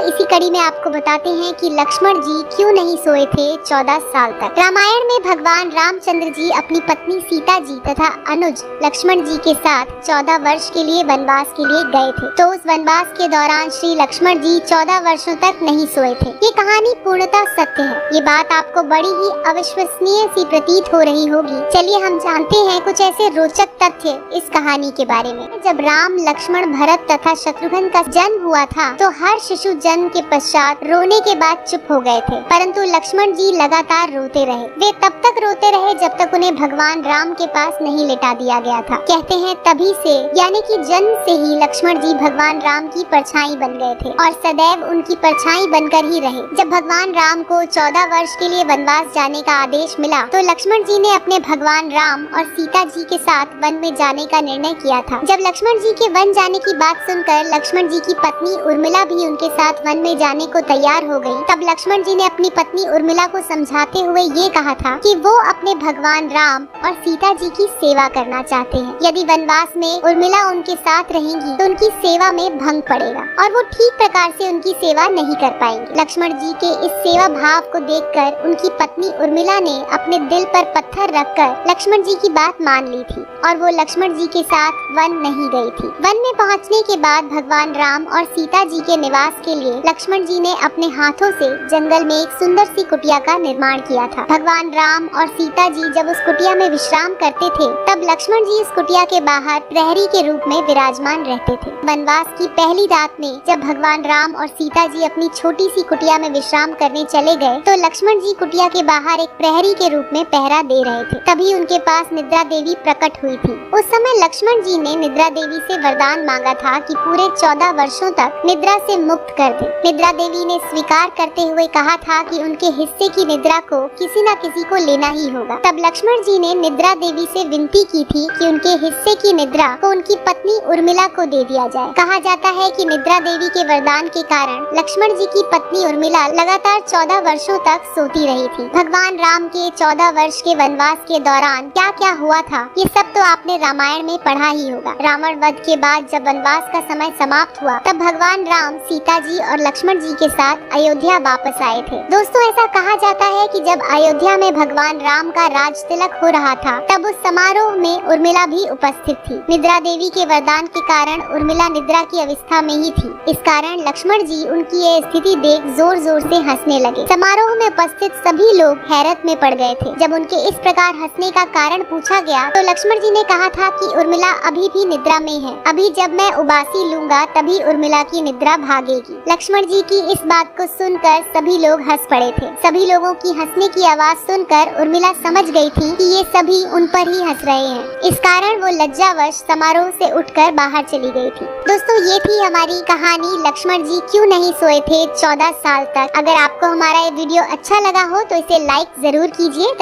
इसी कड़ी में आपको बताते हैं कि लक्ष्मण जी क्यों नहीं सोए थे 14 साल तक। रामायण में भगवान रामचंद्र जी अपनी पत्नी सीता जी तथा अनुज लक्ष्मण जी के साथ 14 वर्ष के लिए वनवास के लिए गए थे। तो उस वनवास के दौरान श्री लक्ष्मण जी 14 वर्षों तक नहीं सोए थे। ये कहानी पूर्णतः सत्य है। ये बात आपको बड़ी ही अविश्वसनीय सी प्रतीत हो रही होगी। चलिए हम जानते हैं कुछ ऐसे रोचक तथ्य इस कहानी के बारे में। जब राम, लक्ष्मण, भरत तथा शत्रुघ्न का जन्म हुआ था तो हर शिशु जन्म के पश्चात रोने के बाद चुप हो गए थे, परंतु लक्ष्मण जी लगातार रोते रहे। वे तब तक रोते रहे जब तक उन्हें भगवान राम के पास नहीं लिटा दिया गया था। कहते हैं तभी से यानी कि जन्म से ही लक्ष्मण जी भगवान राम की परछाई बन गए थे और सदैव उनकी परछाई बनकर ही रहे। जब भगवान राम को 14 वर्ष के लिए वनवास जाने का आदेश मिला तो लक्ष्मण जी ने अपने भगवान राम और सीता जी के साथ वन में जाने का निर्णय किया था। जब लक्ष्मण जी के वन जाने की बात सुनकर लक्ष्मण जी की पत्नी उर्मिला भी उनके साथ वन में जाने को तैयार हो गई। तब लक्ष्मण जी ने अपनी पत्नी उर्मिला को समझाते हुए ये कहा था कि वो अपने भगवान राम और सीता जी की सेवा करना चाहते हैं। यदि वनवास में उर्मिला उनके साथ रहेंगी तो उनकी सेवा में भंग पड़ेगा और वो ठीक प्रकार से उनकी सेवा नहीं कर पाएंगे। लक्ष्मण जी के इस सेवा भाव को देखकर उनकी पत्नी उर्मिला ने अपने दिल पर पत्थर रखकर लक्ष्मण जी की बात मान ली थी और वो लक्ष्मण जी के साथ वन नहीं गई थी। वन में पहुंचने के बाद भगवान राम और सीता जी के निवास के लिए लक्ष्मण जी ने अपने हाथों से जंगल में एक सुंदर सी कुटिया का निर्माण किया था। भगवान राम और सीता जी जब उस कुटिया में विश्राम करते थे तब लक्ष्मण जी इस कुटिया के बाहर प्रहरी के रूप में विराजमान रहते थे। वनवास की पहली रात में जब भगवान राम और सीता जी अपनी छोटी सी कुटिया में विश्राम करने चले गए तो लक्ष्मण जी कुटिया के बाहर एक प्रहरी के रूप में पहरा दे रहे थे। तभी उनके पास निद्रा देवी प्रकट हुई थी। उस समय लक्ष्मण जी ने निद्रा देवी से वरदान मांगा था कि पूरे 14 वर्षों तक निद्रा से मुक्त कर दे। निद्रा देवी ने स्वीकार करते हुए कहा था कि उनके हिस्से की निद्रा को किसी न किसी को लेना ही होगा। तब लक्ष्मण जी ने निद्रा देवी से विनती की थी कि उनके हिस्से की निद्रा को उनकी पत्नी उर्मिला को दे दिया जाए। कहा जाता है कि निद्रा देवी के वरदान के कारण लक्ष्मण जी की पत्नी उर्मिला लगातार 14 वर्षों तक सोती रही थी। भगवान राम के 14 वर्ष के वनवास के दौरान क्या क्या हुआ था ये सब तो आपने रामायण में पढ़ा ही होगा। रावण वध के बाद जब वनवास का समय समाप्त हुआ तब भगवान राम, सीता जी और लक्ष्मण जी के साथ अयोध्या वापस आए थे। दोस्तों ऐसा कहा जाता है कि जब अयोध्या में भगवान राम का राज तिलक हो रहा था तब उस समारोह में उर्मिला भी उपस्थित थी। निद्रा देवी के वरदान के कारण उर्मिला निद्रा की अवस्था में ही थी। इस कारण लक्ष्मण जी उनकी ये स्थिति देख जोर जोर से हंसने लगे। समारोह में उपस्थित सभी लोग हैरत में पड़ गए थे। जब उनके इस प्रकार हंसने का कारण पूछा गया तो लक्ष्मण जी ने कहा था कि उर्मिला अभी भी निद्रा में है। अभी जब मैं उबासी लूंगा तभी उर्मिला की निद्रा भागेगी। लक्ष्मण जी की इस बात को सुनकर सभी लोग हंस पड़े थे। सभी लोगों की हंसने की आवाज सुनकर उर्मिला समझ गई थी कि ये सभी उन पर ही हंस रहे हैं। इस कारण वो लज्जावश समारोह से उठकर बाहर चली गई थी। दोस्तों ये थी हमारी कहानी लक्ष्मण जी क्यों नहीं सोए थे 14 साल तक। अगर आपको हमारा ये वीडियो अच्छा लगा हो तो इसे लाइक जरूर कीजिए।